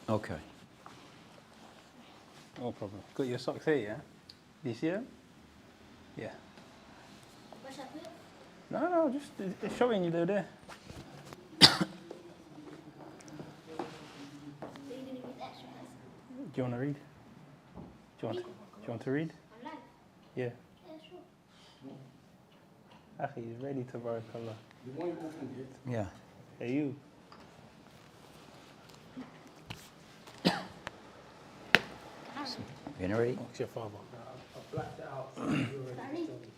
Okay. No problem. Got your socks here, yeah? Do you see them? Yeah. What's up here? No, just it's showing you they're there. So you're going to give extra person? Do you want to read? Do you want to read? Online? Yeah. Yeah, sure. Akhi, he's ready to barakallah. The one you opened it. Yeah. Hey, you. You ready? What's your father? I blacked it out. So you already told me.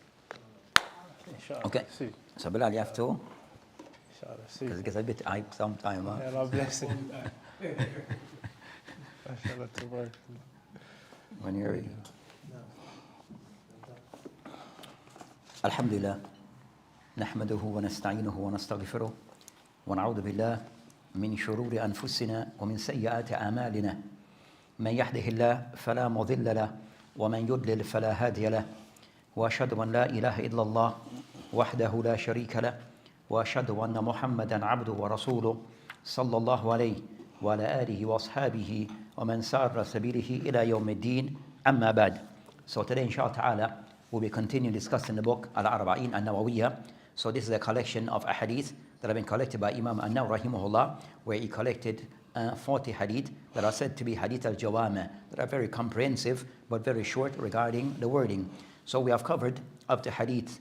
Inshallah. Okay. Soon. So Bilal, you have to, Inshallah, because soon. it gets a bit hype sometime. Huh? Yeah, Allah bless him. Mashallah, tabarakallah. When you're ready. الحمد لله نحمده ونستعينه ونستغفره ونعوذ بالله من شرور أنفسنا ومن سيئات أعمالنا من يهده الله فلا مضل له ومن يضلل فلا هادي له وأشهد أن لا إله إلا الله وحده لا شريك له وأشهد أن محمدا عبده ورسوله صلى الله عليه وعلى آله وأصحابه ومن سار سبيله إلى يوم الدين أما بعد. So today inshallah ta'ala we'll be continuing discussing the book Al-Arba'in An-Nawawee. So this is a collection of hadith that have been collected by Imam An-Nawawee rahimahullah, where he collected 40 hadith that are said to be hadith al-jawami, that are very comprehensive but very short regarding the wording. So we have covered up to hadith.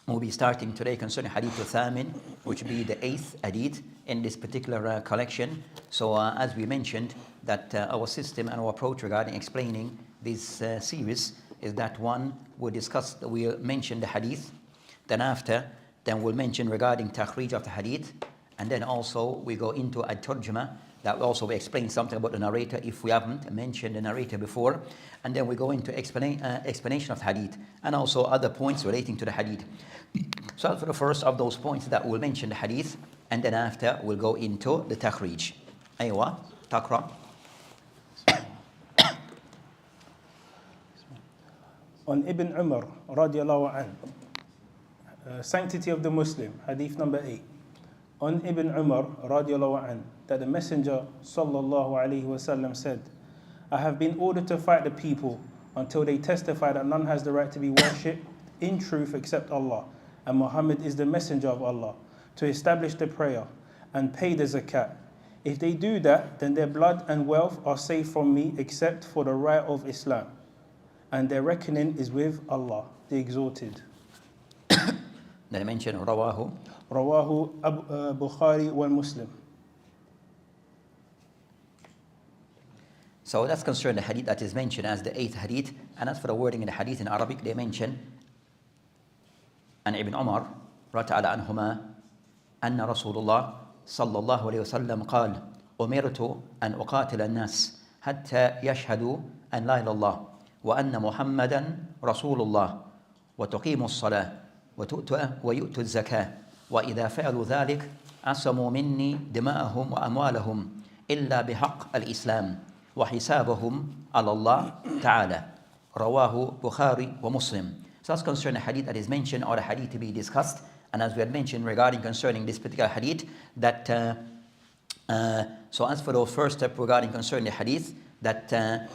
We'll be starting today concerning hadith al-thamin, which will be the 8th hadith in this particular collection. So as we mentioned, that our system and our approach regarding explaining this series is that one, we'll mention the hadith, then we'll mention regarding takhrij of the hadith, and then also we go into a tarjuma, that will also explain something about the narrator if we haven't mentioned the narrator before, and then we go into explanation of the hadith, and also other points relating to the hadith. So for the first of those points that we'll mention the hadith, and then after we'll go into the takhrij. Aywa, taqra. On Ibn Umar radiallahu anh, sanctity of the Muslim, hadith number 8. On Ibn Umar radiallahu anh, that the Messenger sallallahu alaihi wasallam said, I have been ordered to fight the people until they testify that none has the right to be worshipped in truth except Allah, and Muhammad is the messenger of Allah, to establish the prayer and pay the zakat. If they do that, then their blood and wealth are safe from me except for the right of Islam, and their reckoning is with Allah, the Exalted. Then I mentioned Rawahu. Rawahu Bukhari wal Muslim. So that's concerning the hadith that is mentioned as the 8th hadith. And as for the wording in the hadith in Arabic, they mention An Ibn Umar Rata'ala anhuma Anna Rasulullah sallallahu alayhi wa sallam قال أمرت أن أقاتل الناس حتى يشهدوا أن لا إله إلا الله وأن محمدا رسول الله وتقيموا الصلاة ويؤتوا الزكاة وإذا فعلوا ذلك عصموا مني دماءهم وأموالهم إلا بحق الإسلام وحسابهم على الله تعالى. رواه Bukhari wa Muslim. So that's concerning the hadith that is mentioned, or the hadith to be discussed. And as we had mentioned regarding concerning this particular hadith, that so as for the first step regarding concerning the hadith that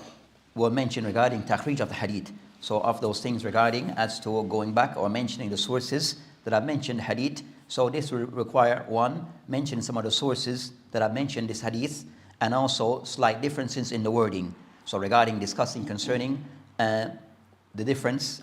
were mentioned regarding takhrij of the hadith. So of those things regarding as to going back or mentioning the sources that have mentioned hadith. So this will require one, mention some of the sources that have mentioned this hadith, and also slight differences in the wording. So regarding discussing concerning the difference,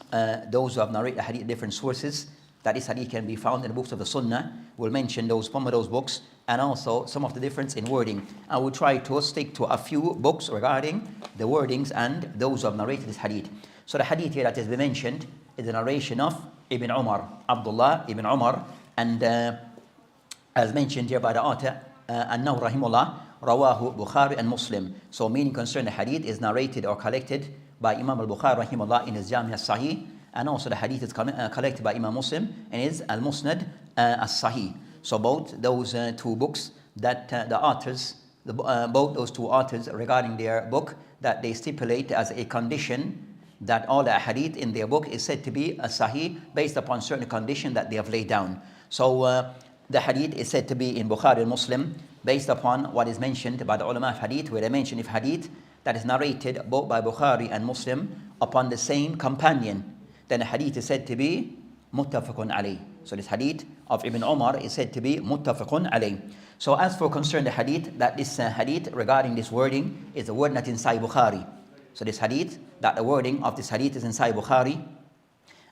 those who have narrated the hadith, different sources, that this hadith can be found in the books of the Sunnah. We'll mention some of those books, and also some of the difference in wording. I will try to stick to a few books regarding the wordings and those who have narrated this hadith. So the hadith here that has been mentioned is the narration of Ibn Umar, Abdullah Ibn Umar, and as mentioned here by the author, An-Nawawee rahimahullah, Rawahu Bukhari and Muslim. So meaning concerning the hadith is narrated or collected by Imam al-Bukhari rahimahullah in his Jami' al-Sahih, and also the hadith is collected by Imam Muslim in his Al-Musnad al-Sahih. So both those two books that the authors, both those two authors regarding their book, that they stipulate as a condition that all the hadith in their book is said to be a sahih based upon certain condition that they have laid down. So the hadith is said to be in Bukhari and Muslim based upon what is mentioned by the ulama of hadith, where they mention if hadith that is narrated both by Bukhari and Muslim upon the same companion, then the hadith is said to be muttafaqun alayh. So this hadith of Ibn Umar is said to be muttafaqun alayh. So as for concern the hadith, that this hadith regarding this wording is the word not in Sahih Bukhari. So this hadith, that the wording of this hadith is in Sahih Bukhari.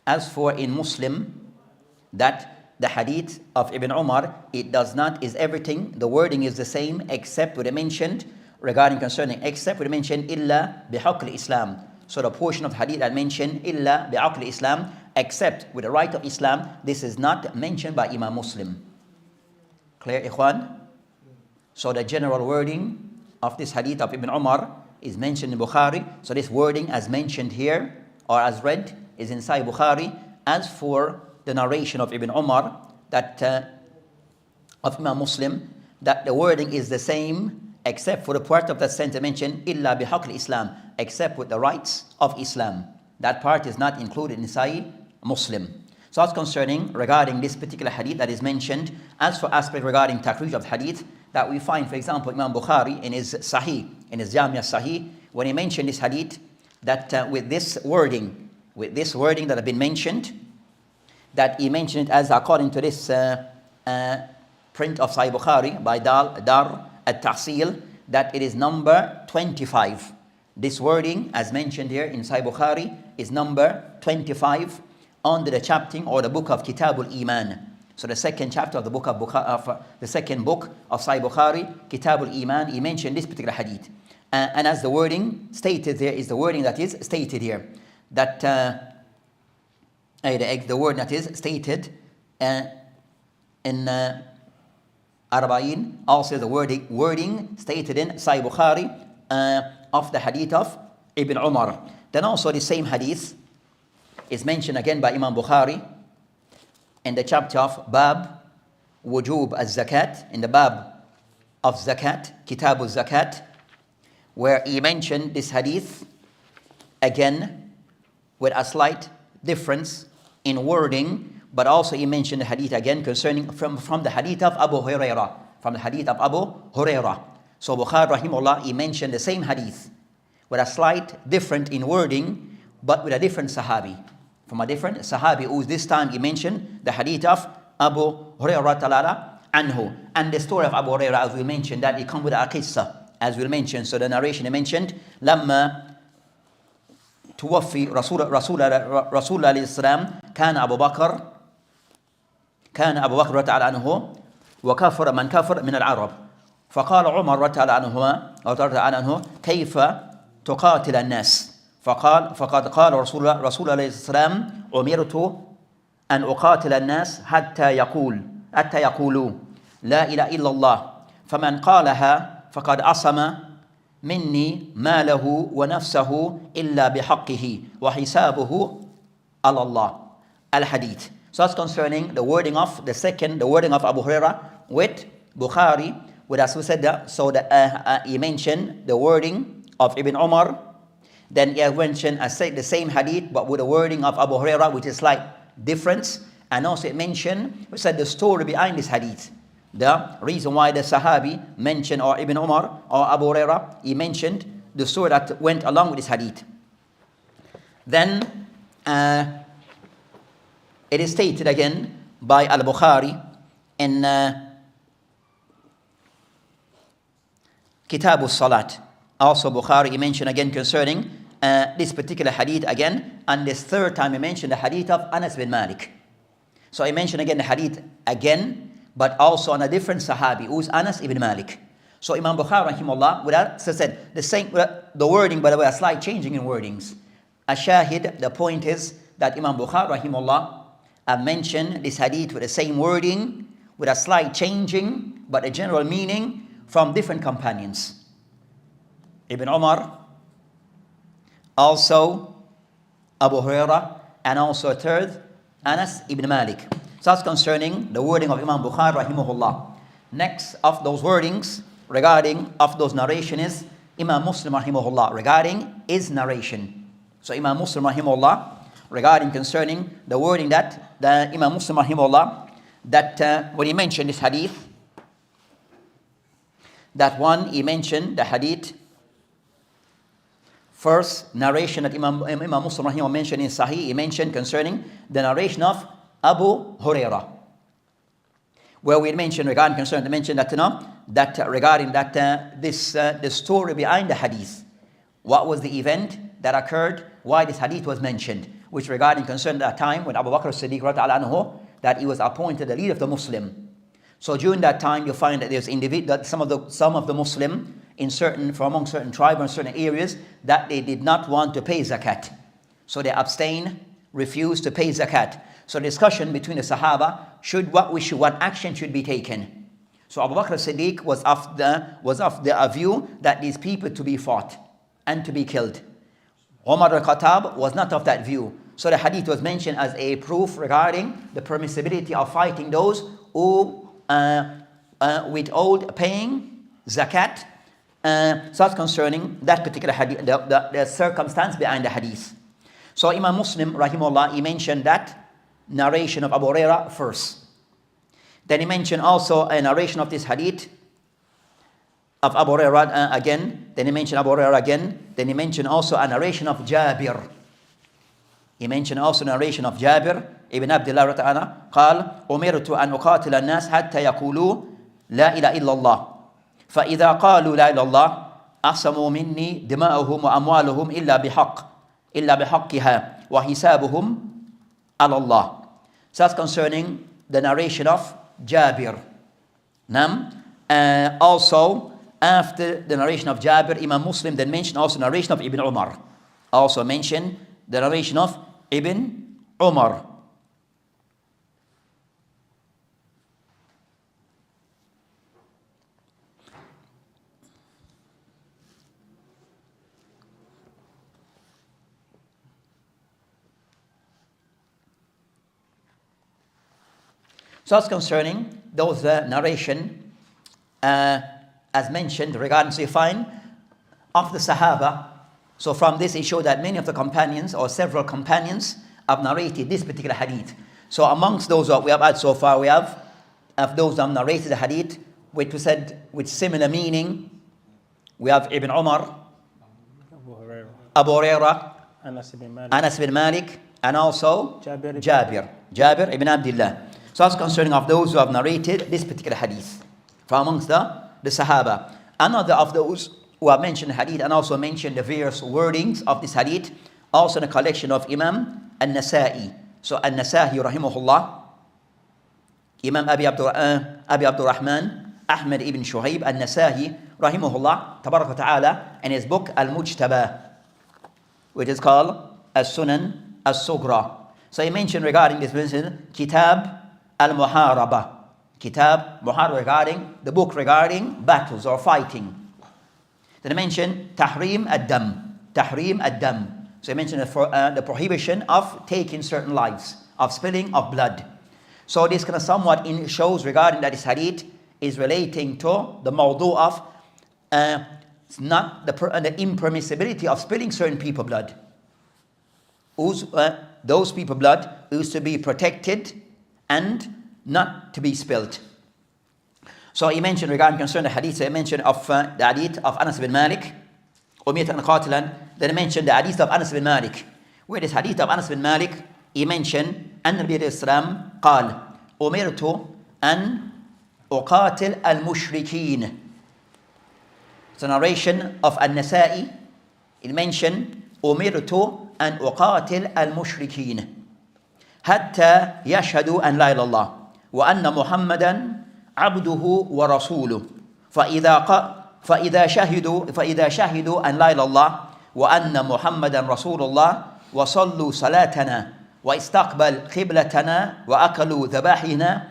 As for in Muslim, that the hadith of Ibn Umar, it does not, is everything, the wording is the same except what they mentioned regarding concerning, except what they mentioned illa bihaql Islam. So the portion of the hadith that mentioned illa bi'aql Islam, except with the right of Islam, this is not mentioned by Imam Muslim. Clear, ikhwan? So the general wording of this hadith of Ibn Umar is mentioned in Bukhari. So this wording as mentioned here or as read is in Sahih Bukhari. As for the narration of Ibn Umar, that of Imam Muslim, that the wording is the same except for the part of that sentence mentioned illa bihaql Islam, except with the rights of Islam. That part is not included in Sahih Muslim. So that's concerning regarding this particular hadith that is mentioned. As for aspect regarding takhrij of the hadith, that we find, for example, Imam Bukhari in his Sahih, in his Jami' Sahih, when he mentioned this hadith, that with this wording that have been mentioned, that he mentioned it as according to this print of Sahih Bukhari by Dar at-Tahsil, that it is number 25. This wording as mentioned here in Sahih Bukhari is number 25 under the chapter or the book of Kitabul Iman. So the second chapter of the book of the second book of Sahih Bukhari, Kitabul Iman, he mentioned this particular hadith. And as the wording stated there is the wording that is stated here, that the word that is stated in Arba'in, also the wording stated in Sahih Bukhari of the hadith of Ibn Umar. Then also the same hadith is mentioned again by Imam Bukhari in the chapter of Bab Wujub al-Zakat, in the Bab of Zakat, Kitab al-Zakat, where he mentioned this hadith again with a slight difference in wording, but also he mentioned the hadith again concerning from the hadith of Abu Hurairah, from the hadith of Abu Hurairah. So Bukhari rahimahullah, he mentioned the same hadith with a slight different in wording, but with a different sahabi, from a different sahabi, who this time he mentioned the hadith of Abu Hurairah ta'ala anhu. And the story of Abu Hurairah, as we mentioned, that it comes with a qissa, as we mentioned. So the narration he mentioned, لما توفي رسول الله عليه السلام كان أبو بكر تعالى عنه وكفر من كفر من العرب، فقال عمر تعالى عنه كيف تقاتل الناس؟ فقد قال رسول الله عليه السلام أمرت أن أقاتل الناس حتى يقولوا لا إله إلا الله، فمن قالها فقد عصم مني ماله ونفسه إلا بحقه وحسابه على الله. Al-Hadith. So that's concerning the wording of the wording of Abu Hurairah with Bukhari, with as we said that, so that he mentioned the wording of Ibn Umar, then he mentioned the same hadith but with the wording of Abu Hurairah, which is slight difference. And also it mentioned, we said the story behind this hadith, the reason why the Sahabi mentioned, or Ibn Umar or Abu Hurairah, he mentioned the story that went along with this hadith. Then it is stated again by Al-Bukhari in Kitab al-Salat. Also Bukhari, he mentioned again concerning this particular hadith again, and this third time he mentioned the hadith of Anas bin Malik. So he mentioned again the hadith again, but also on a different Sahabi, who's Anas ibn Malik. So Imam Bukhari rahimahullah, without said the same, the wording, by the way, a slight changing in wordings. Shahid, the point is that Imam Bukhari rahimahullah have mentioned this hadith with the same wording, with a slight changing, but a general meaning from different companions. Ibn Umar, also Abu Hurairah, and also a third, Anas ibn Malik. So that's concerning the wording of Imam Bukhari rahimahullah. Next of those wordings regarding of those narration is Imam Muslim rahimahullah regarding his narration. So Imam Muslim rahimahullah regarding concerning the wording that the Imam Muslim rahimahullah, that when he mentioned this hadith, That one, he mentioned the hadith, first narration that Imam Muslim rahimahullah mentioned in Sahih, he mentioned concerning the narration of Abu Hurairah, where we mentioned regarding concern, mentioned that regarding that the story behind the hadith, what was the event that occurred, why this hadith was mentioned, which regarding concern that time when Abu Bakr as-Siddiq anhu, that he was appointed the leader of the Muslim. So during that time, you find that there's that some of the Muslim from among certain tribes and certain areas that they did not want to pay zakat, so they abstain, refused to pay zakat. So the discussion between the Sahaba what action should be taken. So Abu Bakr as-Siddiq was of the view that these people to be fought and to be killed. Omar al-Khattab was not of that view. So the hadith was mentioned as a proof regarding the permissibility of fighting those who withhold paying zakat. So that's concerning that particular hadith, the circumstance behind the hadith. So Imam Muslim rahimahullah, he mentioned that narration of Abu Hurairah first. Then he mentioned also a narration of this hadith of Abu Hurairah again. Then he mentioned Abu Hurairah again. Then he mentioned also a narration of Jabir. He mentioned also narration of Jabir ibn Abdullah radiallahu anhu. قال أمرت أن أقاتل الناس حتى يقولوا لا إله إلا الله فإذا قالوا لا إله إلا الله أعصموا مني دماءهم وأموالهم إلا بحقها وحسابهم على الله. So that's concerning the narration of Jabir. Also after the narration of Jabir, Imam Muslim then mentioned also narration of Ibn Umar. Also mentioned the narration of Ibn Umar. So that's concerning those narration as mentioned regarding, so you find of the Sahaba. So from this it showed that many of the companions or several companions have narrated this particular hadith. So amongst those that we have had so far, we have of those that have narrated the hadith which we said with similar meaning. We have Ibn Umar, Abu Hurairah, Anas bin Malik, and also Jabir ibn Abdullah. So that's concerning of those who have narrated this particular hadith from amongst the Sahaba. Another of those who have mentioned the hadith and also mentioned the various wordings of this hadith, also in a collection of Imam An-Nawawee. So An-Nawawee rahimahullah, Imam Abi Abdurrahman Ahmad ibn Shuhaib An-Nawawee rahimahullah tabarak wa ta'ala, in his book Al-Mujtaba, which is called As-Sunan As-Sugra. So he mentioned regarding this Kitab Al-Muharaba, Kitab Muharaba, regarding the book regarding battles or fighting. Then he mentioned Tahrim Ad-Dam. So he mentioned the prohibition of taking certain lives, of spilling of blood. So this kind of somewhat shows regarding that this hadith is relating to the mawdu of not the impermissibility of spilling certain people's blood. Those people's blood used to be protected and not to be spilled. So he mentioned regarding concern the hadith, he mentioned of the hadith of Anas bin Malik, then he mentioned the hadith of Anas bin Malik, where this hadith of Anas bin Malik, he mentioned An-Nabi al-Islam قال أمرت أن أقاتل المشركين. It's a narration of An-Nasa'i. It mentioned أمرت أن أقاتل المشركين حتى يشهدوا أن لا إله إلا الله وأن محمدا عبده ورسوله فإذا شهدوا أن لا إله إلا الله وأن محمدا رسول الله وصلوا صلاتنا واستقبل قبلتنا وأكلوا ذبائحنا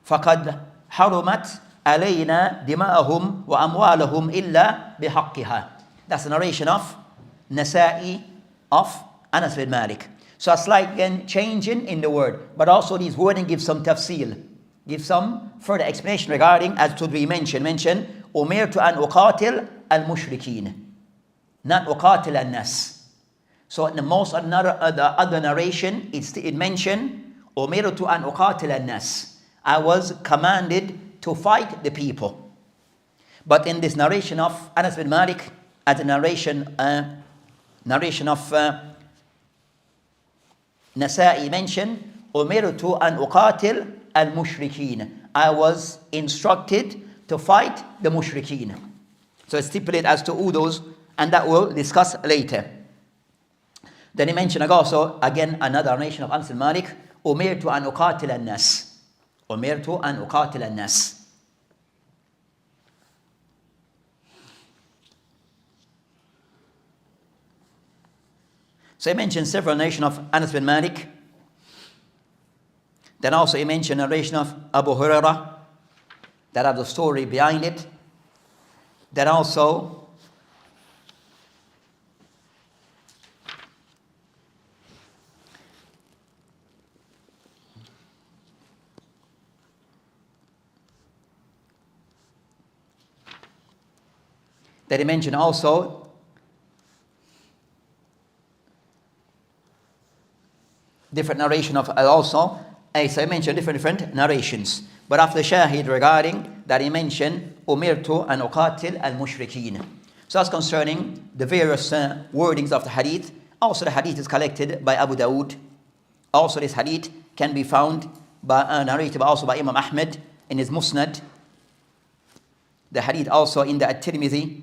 فقد حرمت علينا دماءهم وأموالهم إلا بحقها. That's the narration of Nasa'i of Anas bin Malik. So a slight again changing in the word, but also these wording give some tafsil, give some further explanation regarding, as to be mentioned umirtu an uqatil al-mushrikeen, not uqatil al-nas. So in the most the other narration, it mentioned umirtu an uqatil al-nas, I was commanded to fight the people. But in this narration of Anas bin Malik, as a narration of Nasa'i mentioned, Umirtu an uqatil al-mushrikeen. I was instructed to fight the mushrikeen. So it's stipulated as to who those, and that we'll discuss later. Then he mentioned also, again, another narration of Anas bin Malik, Umirtu an uqatil al-nas. Umirtu an uqatil al-nas. So he mentioned several narrations of Anas bin Malik. Then also he mentioned a narration of Abu Hurairah that have the story behind it. Then also that he mentioned also different narration of also, so I mentioned different narrations. But after Shahid regarding that he mentioned Umirtu an uqatil al-mushrikeen. So that's concerning the various wordings of the hadith. Also the hadith is collected by Abu Dawood. Also this hadith can be found by narrated also by Imam Ahmed in his Musnad. The hadith also in the At-Tirmidhi,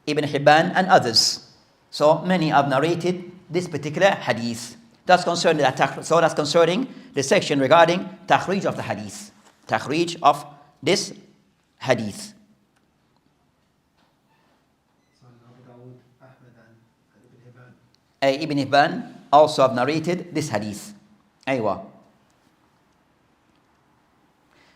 Ibn Hibban and others. So many have narrated this particular hadith. That's concerning that's concerning the section regarding takhrij of the hadith. Takhrij of this hadith. So Abu Dawud, Ahmad and Ibn Hibban. Ibn Hibban also have narrated this hadith. Aywa.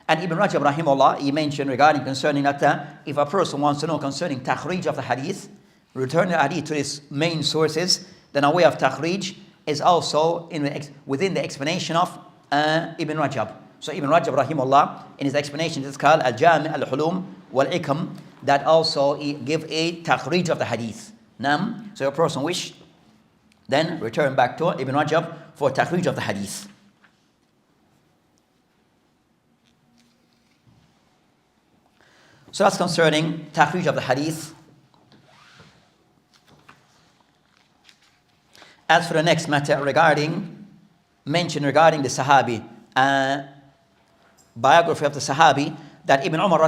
And Ibn Rajab rahimahullah, he mentioned regarding concerning that if a person wants to know concerning takhrij of the hadith, return the hadith to its main sources, then a way of takhrij is also within the explanation of Ibn Rajab. So Ibn Rajab rahimahullah, in his explanation, it's called Al-Jami' al-Hulum wal-Ikam, that also he give a takhrij of the hadith. So a person wish, then return back to Ibn Rajab for takhrij of the hadith. So that's concerning takhrij of the hadith. As for the next matter regarding the Sahabi, biography of the Sahabi, that Ibn Umar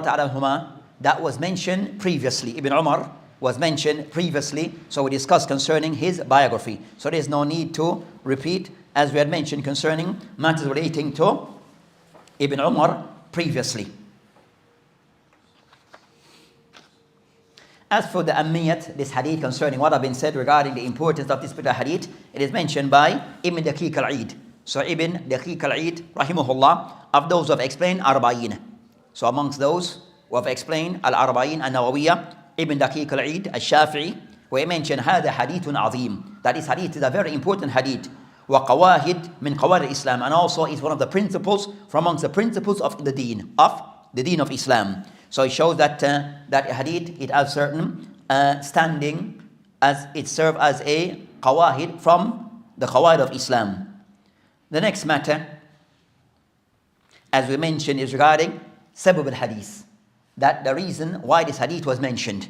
that was mentioned previously. Ibn Umar was mentioned previously, so we discussed concerning his biography. So there is no need to repeat, as we had mentioned concerning matters relating to Ibn Umar previously. As for the Ammiyat, this hadith concerning what have been said regarding the importance of this particular hadith, it is mentioned by Ibn Daqiq al-Eid. So Ibn Daqiq al-Eid, rahimahullah, of those who have explained Arba'in. So amongst those who have explained Al-Arba'in An-Nawawiyah, Ibn Daqiq al-Eid al-Shafi'i, where he mentioned هذا حديث عظيم. That this hadith is a very important hadith. وقواهد من قواعد Islam, and also is one of the principles from amongst the principles of the deen of Islam. So it shows that that hadith, it has certain standing, as it serves as a qawahid from the qawaid of Islam. The next matter, as we mentioned, is regarding sabab al-hadith. That the reason why this hadith was mentioned,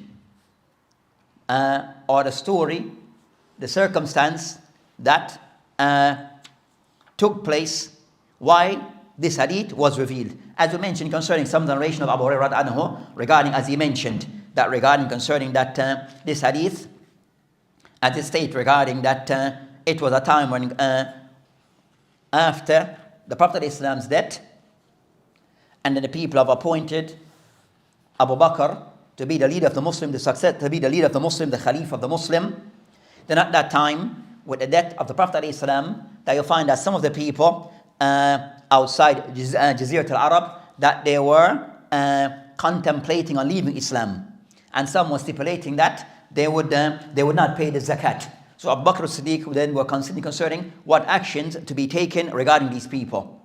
or the story, the circumstance that took place, why this hadith was revealed. As we mentioned concerning some narration of Abu Hurairah regarding, as he mentioned, that regarding concerning that this hadith, as it states regarding that it was a time when after the Prophet Islam's death, and then the people have appointed Abu Bakr to be the leader of the Muslim, to be the leader of the Muslim, the Khalif of the Muslim. Then at that time, with the death of the Prophet Islam, that you'll find that some of the people outside Jazirat al-Arab, that they were contemplating on leaving Islam, and some were stipulating that they would not pay the zakat. So Abu Bakr as-Siddiq then were concerning what actions to be taken regarding these people.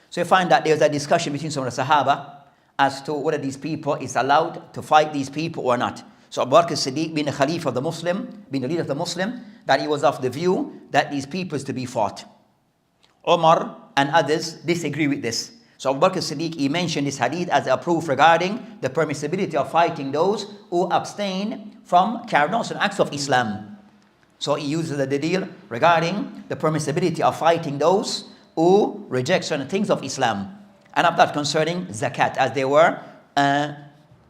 So you find that there's a discussion between some of the Sahaba as to whether these people is allowed to fight these people or not. So Abu Bakr as-Siddiq, being the Khalif of the Muslim, being the leader of the Muslim, that he was of the view that these people is to be fought. Omar and others disagree with this. So Abu Bakr Siddiq, he mentioned this hadith as a proof regarding the permissibility of fighting those who abstain from carrying out certain acts of Islam. So he uses the deal regarding the permissibility of fighting those who reject certain things of Islam. And of that concerning zakat, as they were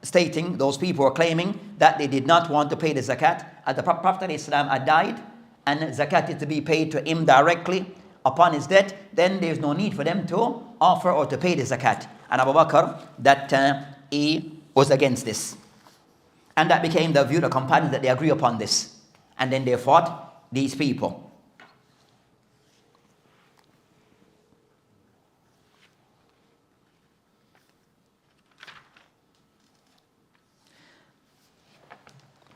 stating, those people were claiming that they did not want to pay the zakat, as the Prophet of Islam had died, and zakat is to be paid to him directly upon his death, then there is no need for them to offer or to pay the zakat. And Abu Bakr, that he was against this. And that became the view of the companions, that they agree upon this. And then they fought these people.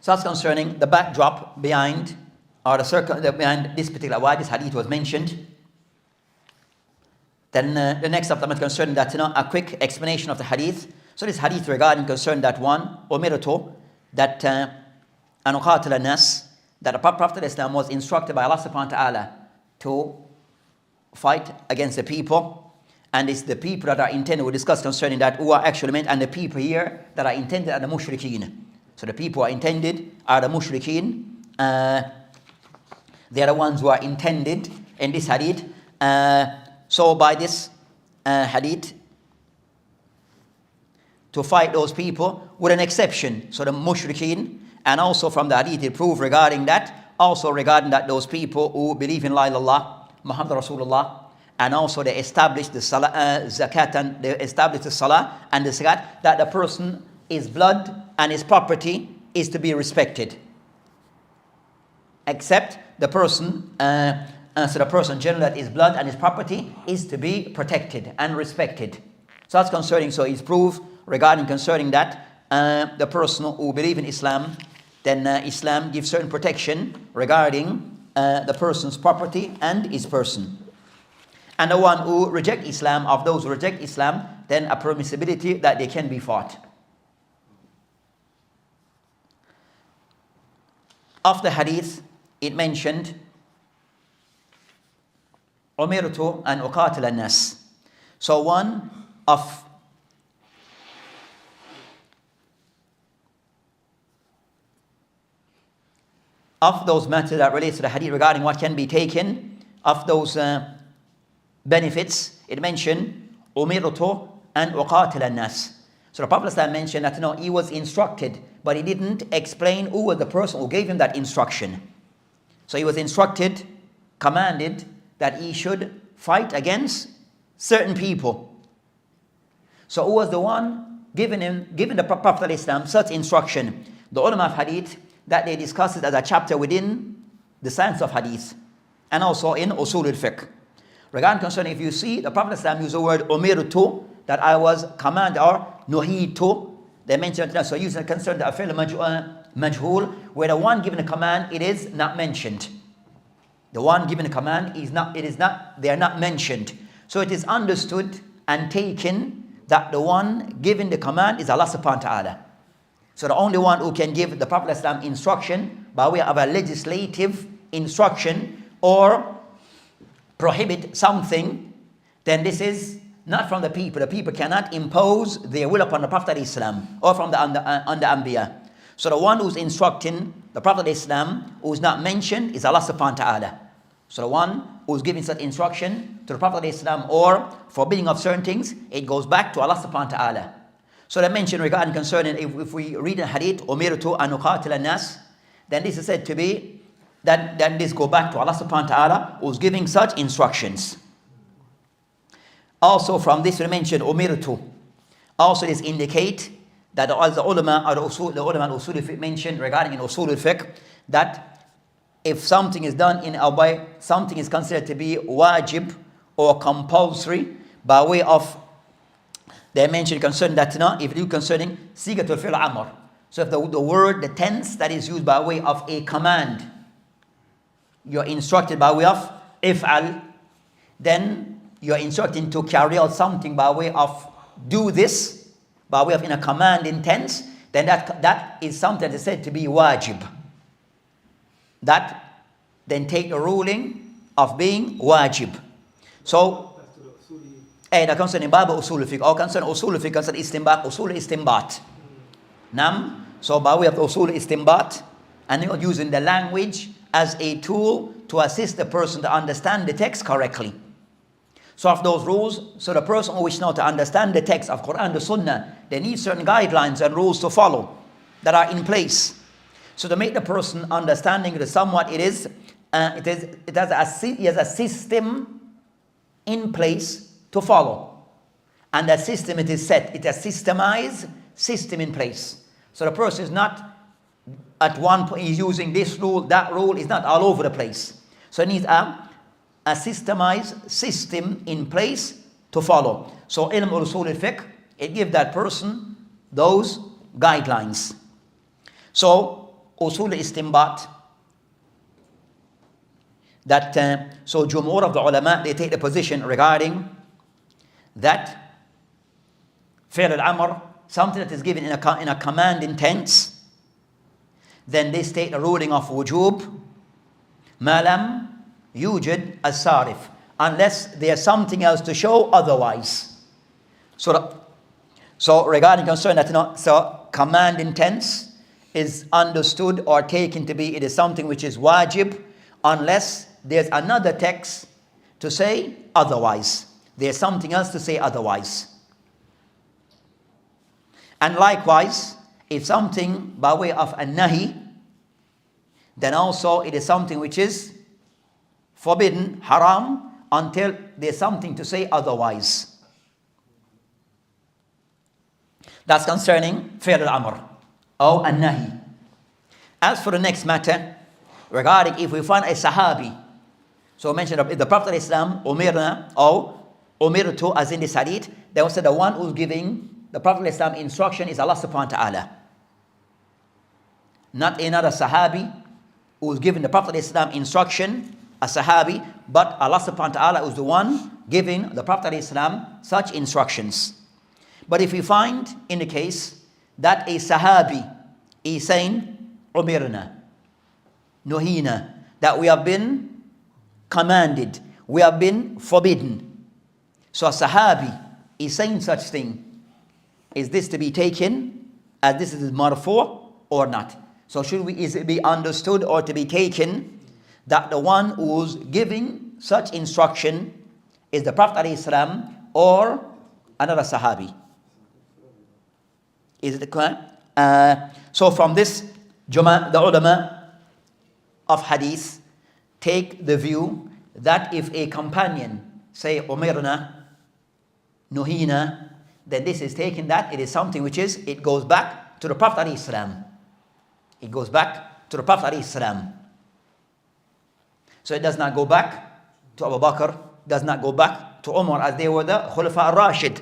So that's concerning the backdrop behind, or the circle behind this particular, why this hadith was mentioned. Then the next of them is concerning that, a quick explanation of the hadith. So this hadith regarding concerning that one, umirtu, that an uqatil an-nas, that the Prophet of Islam was instructed by Allah subhanahu wa ta'ala to fight against the people. And it's the people that are intended, we discuss concerning that, who are actually meant, and the people here that are intended are the mushrikeen. So the people who are intended are the mushrikeen. They are the ones who are intended in this hadith. So by this hadith, to fight those people with an exception. So the mushrikeen, and also from the hadith it proved regarding that, also regarding that those people who believe in La ilaha illallah, Muhammad Rasulullah, and also they establish the salah, zakat, and they establish the salah and the zakat, that the person, his blood and his property is to be respected. Except the person, so the person generally, that his blood and his property is to be protected and respected. So that's concerning, so it's proved regarding concerning that the person who believes in Islam, then Islam gives certain protection regarding the person's property and his person. And the one who reject Islam, of those who reject Islam, then a permissibility that they can be fought. Of the hadith, it mentioned umirtu an uqatil an-nas. So one of those matters that relates to the hadith regarding what can be taken of those benefits, it mentioned umirtu an uqatil an-nas. So the Prophet mentioned that he was instructed, but he didn't explain who was the person who gave him that instruction. So he was instructed, commanded, that he should fight against certain people. So who was the one giving the Prophet ﷺ such instruction? The ulama of hadith, that they discuss it as a chapter within the science of hadith, and also in usul al-fiqh. Regarding concerning, if you see the Prophet ﷺ use the word umirtu, that I was commanded, or nuhitu, they mentioned that. So using concern the afil majhul, where the one given a command, it is not mentioned. The one given a command is not, they are not mentioned. So it is understood and taken that the one giving the command is Allah subhanahu wa ta'ala. So the only one who can give the Prophet ﷺ instruction by way of a legislative instruction or prohibit something, then this is not from the people. The people cannot impose their will upon the Prophet ﷺ or from the Anbiya. So the one who's instructing the Prophet ﷺ, who's not mentioned, is Allah subhanahu wa ta'ala. So the one who's giving such instruction to the Prophet ﷺ or forbidding of certain things, it goes back to Allah subhanahu wa ta'ala. So they mentioned regarding concerning, if we read in hadith, umirtu an uqatil an-nas, then this is said to be, then this go back to Allah subhanahu wa ta'ala, who's giving such instructions. Also from this we mentioned umirtu. Also this indicate that as the ulama or the ulama al-usul al-fiqh mentioned regarding in usul al-fiqh, that if something is done in by something is considered to be wajib or compulsory by way of, they mentioned concerning that if you concerning sigatul fi'l amr. So if the word, the tense that is used by way of a command, you're instructed by way of if'al, then you're instructed to carry out something by way of do this, by way of in a command in tense, then that is something that is said to be wajib. That then take the ruling of being wajib. So ده concerning باب أصول الفقه or concerning أصول الفقه concerning استنباط أصول الاستنباط. So by way of أصول الاستنباط, and you're using the language as a tool to assist the person to understand the text correctly. So of those rules, so the person who wishes now to understand the text of Quran and the Sunnah, they need certain guidelines and rules to follow that are in place. So to make the person understanding that somewhat it has a system in place to follow. And that system it is set, it has systemized system in place. So the person is not at one point he's using this rule, that rule is not all over the place. So it needs a systemized system in place to follow. So ilm usul al-fiqh, it gives that person those guidelines. So usul al-istinbat, that so jumhur of the ulama, they take the position regarding that fi'l al-amr, something that is given in a commanding tense, then they state the ruling of wujub ma lam yujad as-sarif, unless there's something else to show otherwise. So regarding concern that so commanding tense is understood or taken to be it is something which is wajib unless there's another text to say otherwise. There's something else to say otherwise. And likewise, if something by way of an-nahi, then also it is something which is forbidden, haram, until there's something to say otherwise. That's concerning fi'l al-amr or an-nahi. As for the next matter, regarding if we find a sahabi, so mentioned if the Prophet Islam, umirna or umirtu, as in this hadith, they will say the one who's giving the Prophet Islam instruction is Allah subhanahu wa ta'ala. Not another sahabi who's giving the Prophet Islam instruction, a sahabi, but Allah subhanahu wa ta'ala is the one giving the Prophet Islam such instructions. But if we find in the case that a sahabi is saying, umirna, nuhina, that we have been commanded, we have been forbidden. So a sahabi is saying such thing. Is this to be taken as this is marfu or not? So is it be understood or to be taken that the one who's giving such instruction is the Prophet ﷺ or another sahabi? Is it correct? So from this, the ulama of hadith take the view that if a companion say umirna, nuhina, then this is taken that it is something which is, it goes back to the Prophet ﷺ. It goes back to the Prophet ﷺ. So it does not go back to Abu Bakr, does not go back to Omar as they were the Khulafa al-Rashid.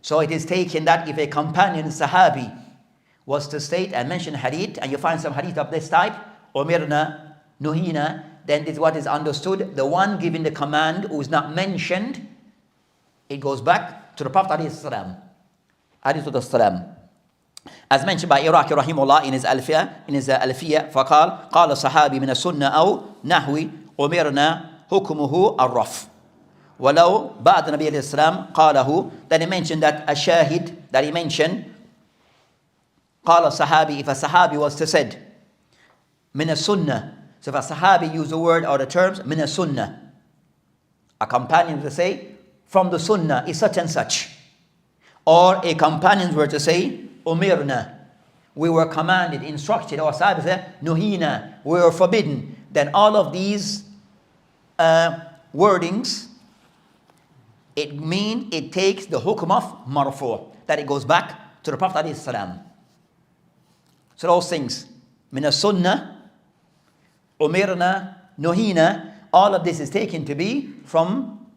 So it is taken that if a companion sahabi was to state and mention hadith, and you find some hadith of this type, umirna, nuhina, then this is what is understood. The one giving the command who is not mentioned, it goes back to the Prophet ﷺ. As mentioned by Iraqi rahimullah in his Alfiya, فقال قال صحابي من السنة أو نحوي أمرنا حكمه الرف ولو بعد النبي عليه السلام قاله. Then he mentioned that a shahid that he mentioned, قال صحابي, if a sahabi was to said من السنة, so if a sahabi use the word or the terms من السنة, a companion to say from the sunnah is such and such, or a companion were to say umirna, we were commanded, instructed, or sahabi said nuhina, we were forbidden, then all of these wordings, it takes the hukm of marfu, that it goes back to the Prophet ﷺ. So those things, min as-sunnah, umirna, nuhina, all of this is taken to be from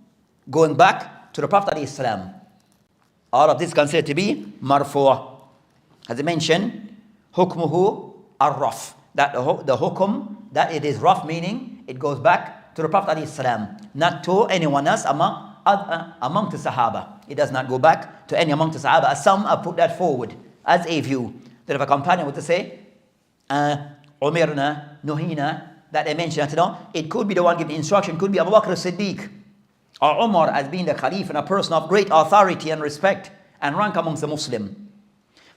going back to the Prophet ﷺ. All of this is considered to be marfu'. As I mentioned, hukmuhu ar-raf, that the hukum, that it is raf, meaning it goes back to the Prophet ﷺ, not to anyone else among the Sahaba. It does not go back to any among the Sahaba. As some have put that forward as a view, that if a companion were to say umirna, nuhina, that they mentioned, it could be the one giving instruction, could be Abu Bakr as-Siddiq, or Omar as being the Khalif and a person of great authority and respect and rank amongst the Muslim.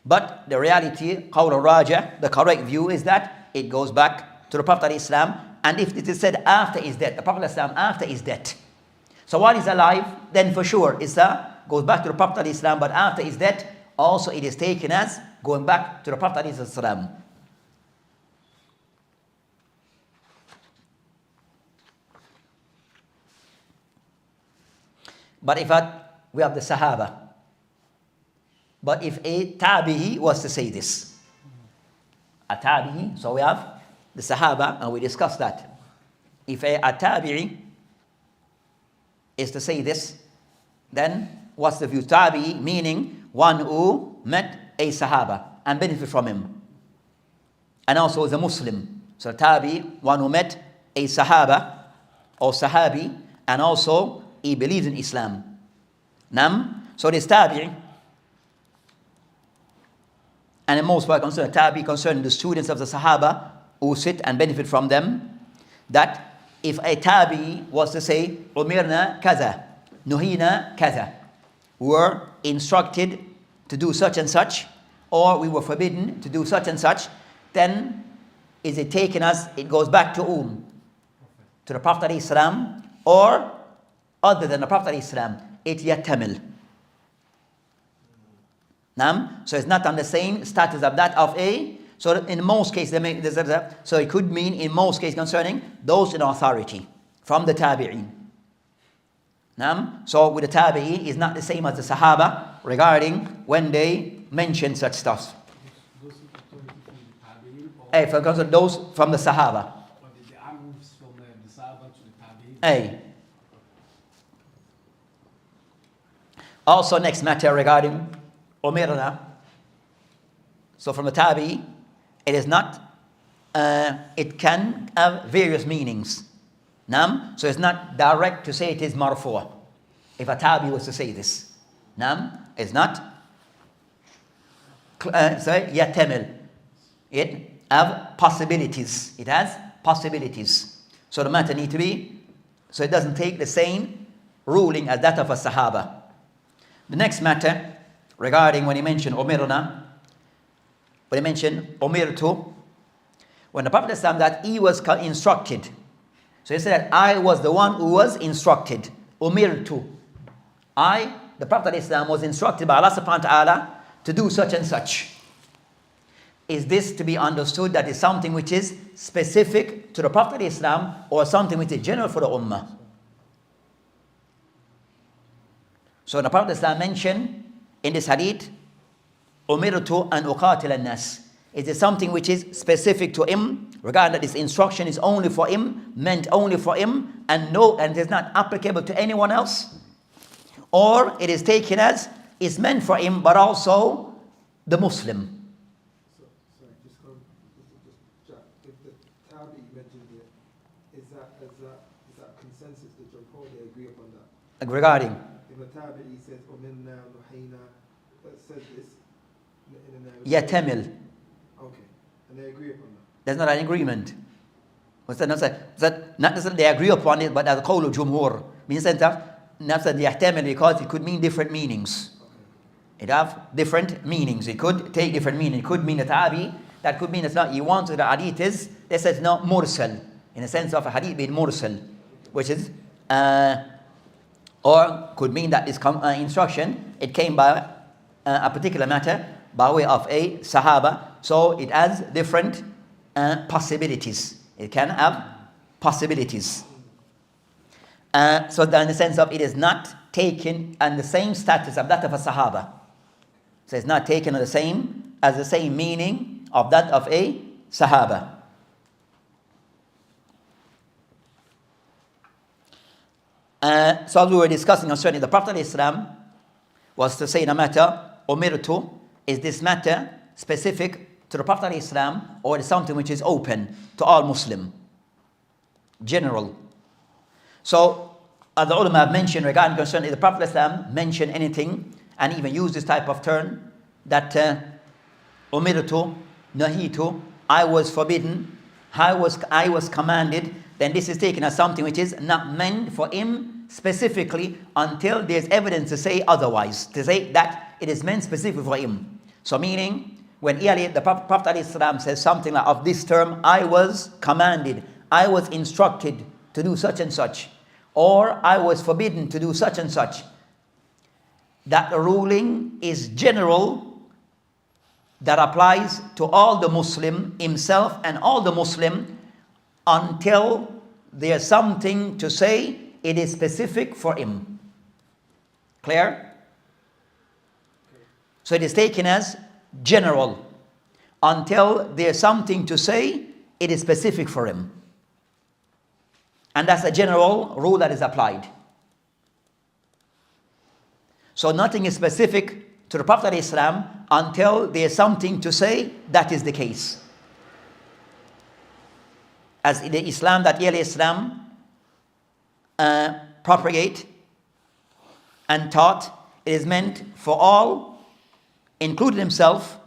But the reality, qawl al-raja, the correct view is that it goes back to the Prophet ﷺ, and if it is said after his death, the Prophet ﷺ after his death. So while he's alive, then for sure it goes back to the Prophet ﷺ, but after his death, also it is taken as going back to the Prophet ﷺ. But if we have the Sahaba, but if a Tabi'i was to say this, a Tabi'i, so we have the Sahaba, and we discussed that. If a Tabi'i is to say this, then what's the view? Tabi'i meaning one who met a Sahaba and benefit from him, and also is a Muslim. So Tabi'i, one who met a Sahaba or Sahabi, and also he believes in Islam. So this Tabi'i, and in most part concerning Tabi'i, concerning the students of the Sahaba who sit and benefit from them, that if a Tabi'i was to say, Umirna kaza, Nuhina kaza, we were instructed to do such and such, or we were forbidden to do such and such, then is it taken as, it goes back to whom? To the Prophet ﷺ, or other than the Prophet ﷺ, it yatamil. So it's not on the same status of that of a. So in most cases, so it could mean in most cases concerning those in authority from the Tabi'in. So with the Tabi'in is not the same as the Sahaba regarding when they mention such stuff. For those from the Sahaba. Also, next matter regarding Umirna. So from the Tabi, it is not, it can have various meanings. So it's not direct to say it is marfu'. If a Tabi was to say this, it's not, yatamil. It have possibilities. It has possibilities. So the matter need to be, so it doesn't take the same ruling as that of a Sahaba. The next matter regarding when he mentioned Umirna, when he mentioned Umirtu, when the Prophet said that he was instructed. So he said that I was the one who was instructed. Umirtu. The Prophet was instructed by Allah subhanahu wa ta'ala to do such and such. Is this to be understood that is something which is specific to the Prophet or something which is general for the Ummah? So the Prophet mentioned in this hadith, Umirtu an uqatil an-nas. Is it something which is specific to him, regarding that this instruction is only for him, meant only for him, and it is not applicable to anyone else? Or it is taken as it's meant for him, but also the Muslim? If the Tabi mentioned it, is that consensus that Jamaykee they agree upon that? Regarding? If a Tabi says, Umirna, Nuhina, that says this Yatamil. Okay, and they agree upon that. There's not an agreement. What's that? Not necessarily they agree upon it, but as a qawl jumhur. Means that not that yahtamil, because it could mean different meanings. It have different meanings. It could take different meaning. It could mean a tabi. That could mean it's not. You want the hadith is. They said it's not mursal, in the sense of a hadith being mursal, which is, or could mean that this instruction it came by a particular matter by way of a Sahaba. So it has different possibilities. It can have possibilities. So that in the sense of it is not taken on the same status of that of a Sahaba. So it's not taken as the same meaning of that of a Sahaba. So as we were discussing concerning the Prophet ﷺ was to say in a matter, Umirtu, is this matter specific to the Prophet ﷺ, or is something which is open to all Muslim? General. So as the ulama have mentioned regarding concerning the Prophet ﷺ mentioned anything and even used this type of term that Umirtu, Nahitu, I was forbidden, I was commanded, then this is taken as something which is not meant for him specifically until there's evidence to say otherwise, to say that it is meant specifically for him. So meaning, when the Prophet ﷺ says something like of this term, I was commanded, I was instructed to do such and such, or I was forbidden to do such and such, that the ruling is general, that applies to all the Muslim, himself and all the Muslim, until there's something to say it is specific for him. Clear? So it is taken as general until there's something to say it is specific for him. And that's a general rule that is applied. So nothing is specific to the Prophet ﷺ until there's something to say that is the case. As in the Islam that Islam propagate and taught, it is meant for all, including himself,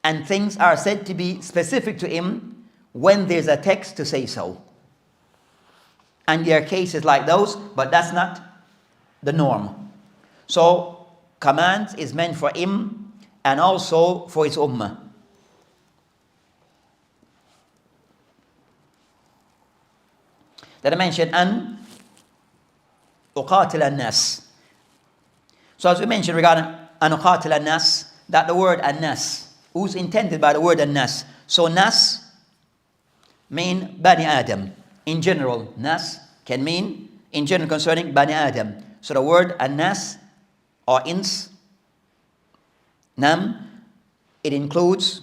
and things are said to be specific to him when there's a text to say so. And there are cases like those, but that's not the norm. So commands is meant for him and also for his ummah. That I mentioned, an uqatil an-nas. So as we mentioned regarding an uqatil an-nas, that the word an-nas, who's intended by the word an-nas. So nas mean Bani Adam. In general, nas can mean in general concerning Bani Adam. So the word an-nas or ins, nam, it includes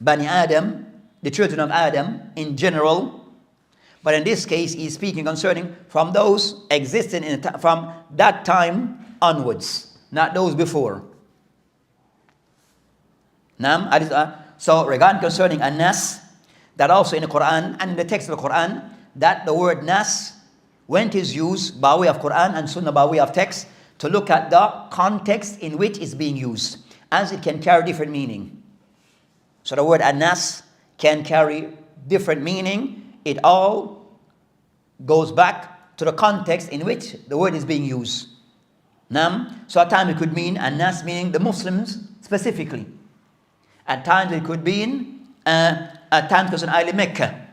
Bani Adam, the children of Adam in general, but in this case he's speaking concerning from those existing from that time onwards, not those before. Nam, so regarding concerning an-nas, that also in the Quran and in the text of the Quran, that the word nas, when it is used by way of Quran and Sunnah by way of text, to look at the context in which it's being used, as it can carry different meaning. So the word an-nas can carry different meaning. It all goes back to the context in which the word is being used. Nam, so at times it could mean an-nas meaning the Muslims specifically. At times it could mean at times because in Al Mecca.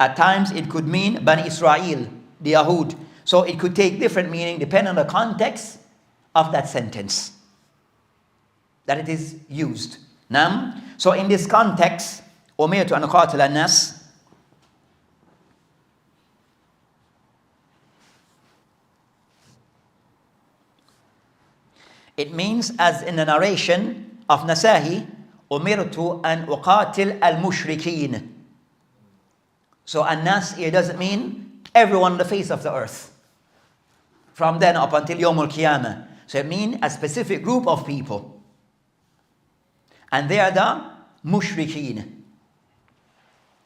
At times it could mean Bani Israel, the Yahud. So it could take different meaning depending on the context of that sentence that it is used. Nam. So in this context, umirtu an uqatil an-nas, it means, as in the narration of Nasahi, umirtu an uqatil al-mushrikeen. So an-nas here doesn't mean everyone on the face of the earth from then up until Yawm al-Qiyamah. So it means a specific group of people, and they are the mushrikeen.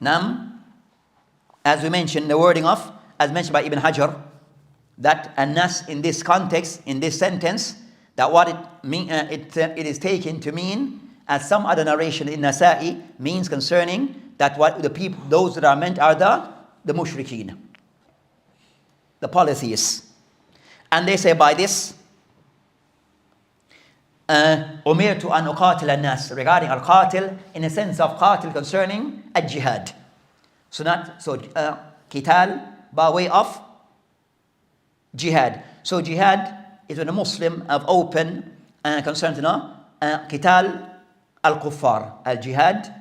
Nam, as we mentioned, the wording of, as mentioned by Ibn Hajar, that an-nas in this context, in this sentence, that what it is taken to mean, as some other narration in Nasa'i means concerning that what the people, those that are meant are the mushrikeen, the polytheists. And they say by this, umirtu an uqatil an-nas, regarding al-qatil in the sense of qatil concerning al-jihad. So qital by way of jihad. So jihad is when a Muslim have open concern qital al-kuffar. Al-jihad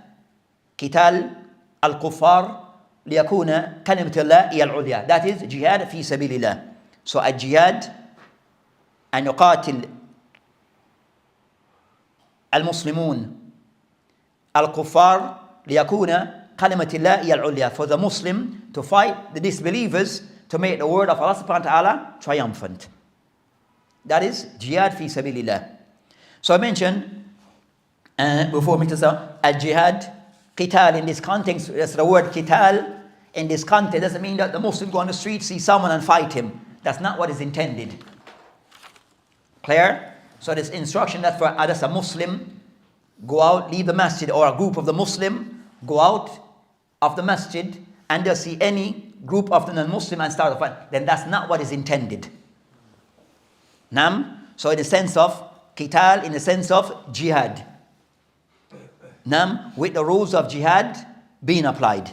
qital al-kuffar liyakuna kalimat Allah hiya al-ulya. That is jihad fi sabilillah. So al-jihad an yuqatil al-muslimun al-kuffar liyakuna kalimat Allah hiya al-ulya. For the Muslim to fight the disbelievers to make the word of Allah subhanahu wa ta'ala triumphant. That is jihad fi sabilillah. So I mentioned before me to say al-jihad, qital in this context, that's the word qital in this context doesn't mean that the Muslim go on the street, see someone and fight him. That's not what is intended. Clear? So this instruction that for as a Muslim go out, leave the masjid, or a group of the Muslim go out of the masjid and they see any group of the non-Muslim and start a fight, then that's not what is intended. Nam, so in the sense of qital, in the sense of jihad. Nam, with the rules of jihad being applied.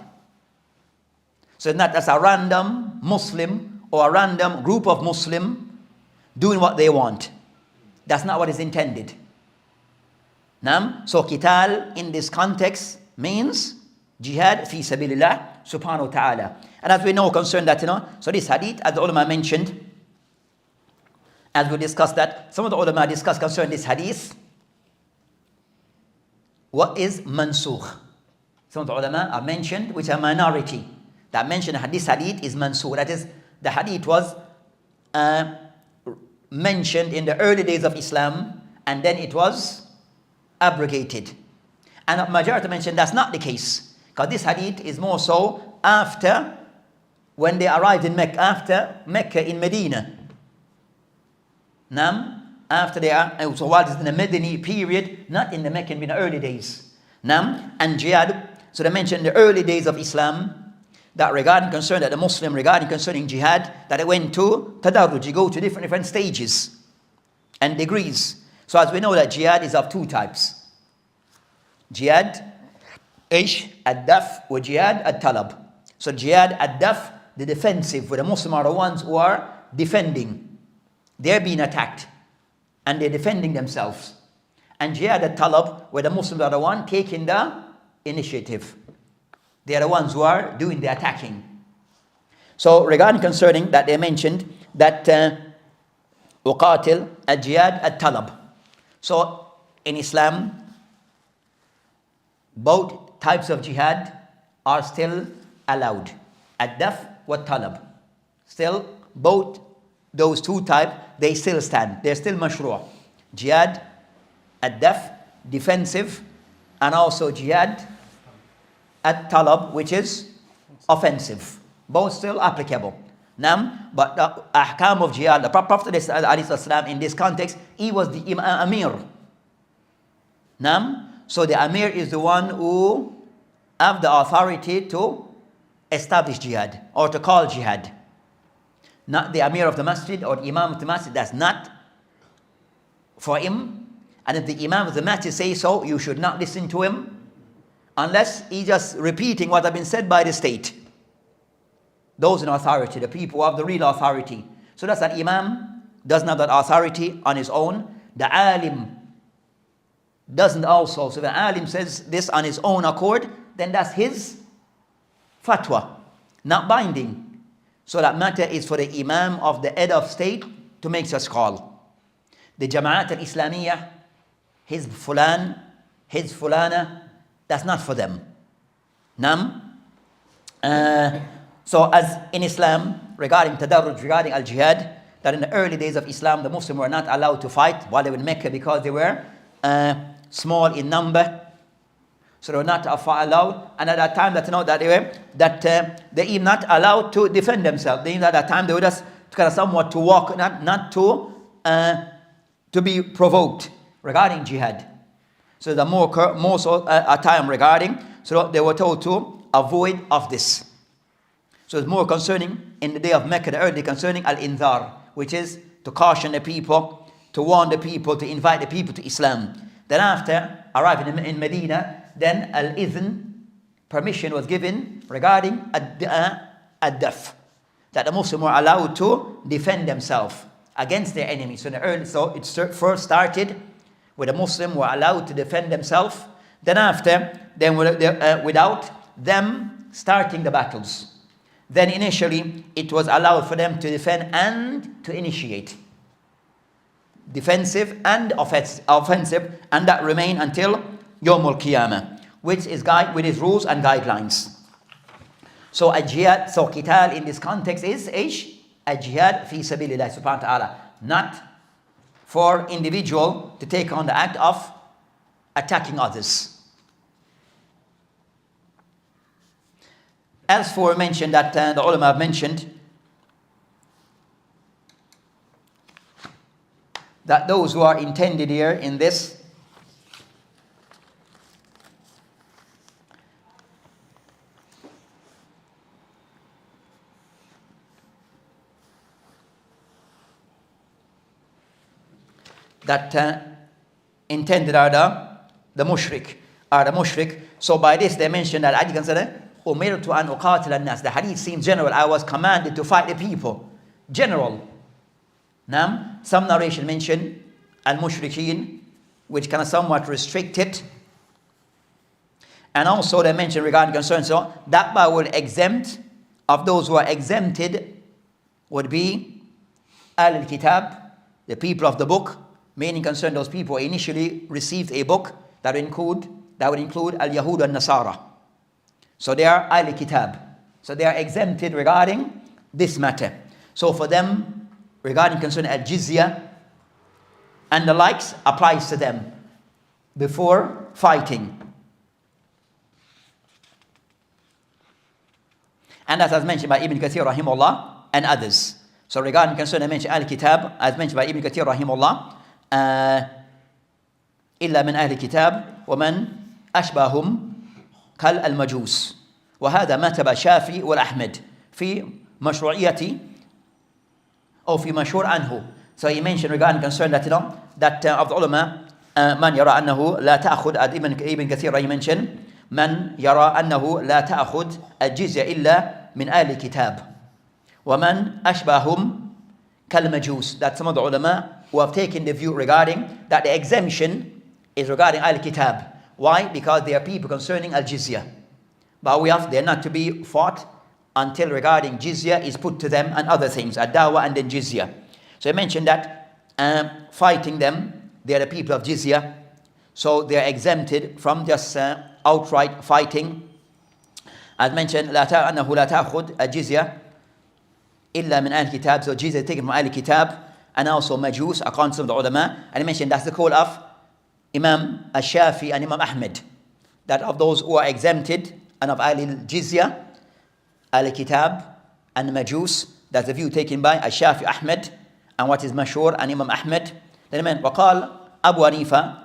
So not as a random Muslim or a random group of Muslim doing what they want. That's not what is intended. Nam, so qital in this context means jihad fi sabilillah subhanahu wa ta'ala. And as we know concerned that, so this hadith, as the ulama mentioned, as we discussed that, some of the ulama discussed concerning this hadith, what is mansukh? Some of the ulama are mentioned, which are minority, that mentioned this hadith is mansukh. That is, the hadith was mentioned in the early days of Islam, and then it was abrogated. And a majority mentioned that's not the case, because this hadith is more so after, when they arrived in Mecca, after Mecca in Medina. After they are, so while it's in the Medini period, not in the Meccan, in the early days. And jihad, so they mentioned the early days of Islam, that regarding concern that the Muslim, regarding concerning jihad, that they went to tadarruj, you go to different stages and degrees. So as we know that jihad is of two types. Jihad, ad-daf, or jihad, ad-talab. So jihad, ad-daf, the defensive, where the Muslims are the ones who are defending. They're being attacked and they're defending themselves. And jihad al-talab, where the Muslims are the one taking the initiative. They are the ones who are doing the attacking. So regarding concerning that, they mentioned that uqatil al-jihad al-talab. So in Islam, both types of jihad are still allowed. Ad-daf wa talab. Still, both those two types, they still stand. They're still mashru'. Jihad, ad-daf, defensive, and also jihad, at-talab, which is offensive. Both still applicable. But the ahkam of jihad, the Prophet ﷺ in this context, he was the amir. So the amir is the one who have the authority to establish jihad or to call jihad. Not the amir of the masjid or the imam of the masjid. That's not for him. And if the imam of the masjid says so, you should not listen to him unless he's just repeating what has been said by the state. Those in authority, the people who have the real authority. So that's an imam doesn't have that authority on his own. The alim doesn't also. So the alim says this on his own accord, then that's his fatwa, not binding. So that matter is for the imam of the head of state to make such call. The Jama'at al-Islamiyah, his fulan, his fulana, that's not for them. So as in Islam, regarding tadarruj, regarding al-jihad, that in the early days of Islam, the Muslims were not allowed to fight while they were in Mecca because they were small in number. So they were not allowed. And at that time, they were not allowed to defend themselves. At that time, they were just kind of somewhat to walk, not to be provoked regarding jihad. So the more so a time regarding, so they were told to avoid of this. So it's more concerning in the day of Mecca, the early concerning al-inzar, which is to caution the people, to warn the people, to invite the people to Islam. Then after arriving in Medina, then al-idhn, permission was given regarding ad-daf, that the Muslims were allowed to defend themselves against their enemies. So it first started where the Muslims were allowed to defend themselves. Then after, without them starting the battles. Then initially, it was allowed for them to defend and to initiate. Defensive and offensive, and that remain until Yawm al-Qiyamah, which is with his rules and guidelines. So a-jihad, so qital in this context is a-jihad fi sabilillah subhanahu wa ta'ala, not for individual to take on the act of attacking others. Elsewhere mentioned that the ulama have mentioned that those who are intended here in this that intended are the mushrik. So by this they mentioned that hadith consider umirtu an uqatil an-nas. The hadith seems general. I was commanded to fight the people. General. Now, some narration mention al-mushrikeen, which kind of somewhat restricted. And also they mention regarding concern, so that by will exempt, of those who are exempted would be al-kitab, the people of the book, meaning concern those people who initially received a book that would include al-Yahud and Nasara. So they are al-kitab. So they are exempted regarding this matter. So for them, regarding concern al-jizya and the likes applies to them before fighting. And that as mentioned by Ibn Kathir rahimahullah and others. So regarding concern I mentioned al-kitab, as mentioned by Ibn Kathir rahimahullah, إلا من أهل الكتاب ومن أشبههم كالمجوس. وهذا مذهب الشافعي والأحمد في مشروعية أو في مشهور عنه. So he mentioned regarding concern that that of the ulama من يرى أنه لا تأخذ Ibn Kathir he mentioned من يرى أنه لا تأخذ الجزية إلا من أهل الكتاب ومن أشبههم كالمجوس. That some of the ulama who have taken the view regarding that the exemption is regarding al-kitab. Why? Because they are people concerning al-jizya. But they are not to be fought until regarding jizya is put to them and other things, ad-dawa and then jizya. So I mentioned that fighting them, they are the people of jizya. So they are exempted from just outright fighting. As mentioned, أنه لا تأخذ الجزية إلا من أهل الكتاب. So jizya is taken from أهل الكتاب and also majus, according to the ulama. And I mentioned that's the call of Imam al-Shafi and Imam Ahmed, that of those who are exempted and of al-jizya, al-kitab and majus, that's the view taken by al-Shafi Ahmed and what is mashhur and Imam Ahmed. Then I meant وقال Abu Hanifa,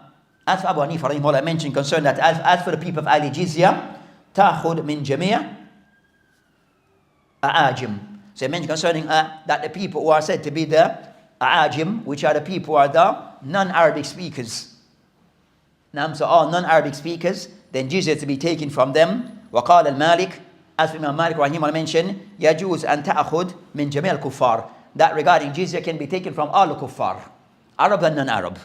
as for Abu Hanifa rahimahullah mentioned concern that as for the people of al-jizya تأخذ من جميع أعاجم. So I mentioned concerning that the people who are said to be the A'ajim, which are the people who are the non-Arabic speakers. So all non-Arabic speakers, then jizya to be taken from them. وقال المالك, as Imam Malik rahimahullah mentioned, يجوز أن تأخذ من جميع الكفار. That regarding jizya can be taken from all the kuffar, Arab and non-Arab.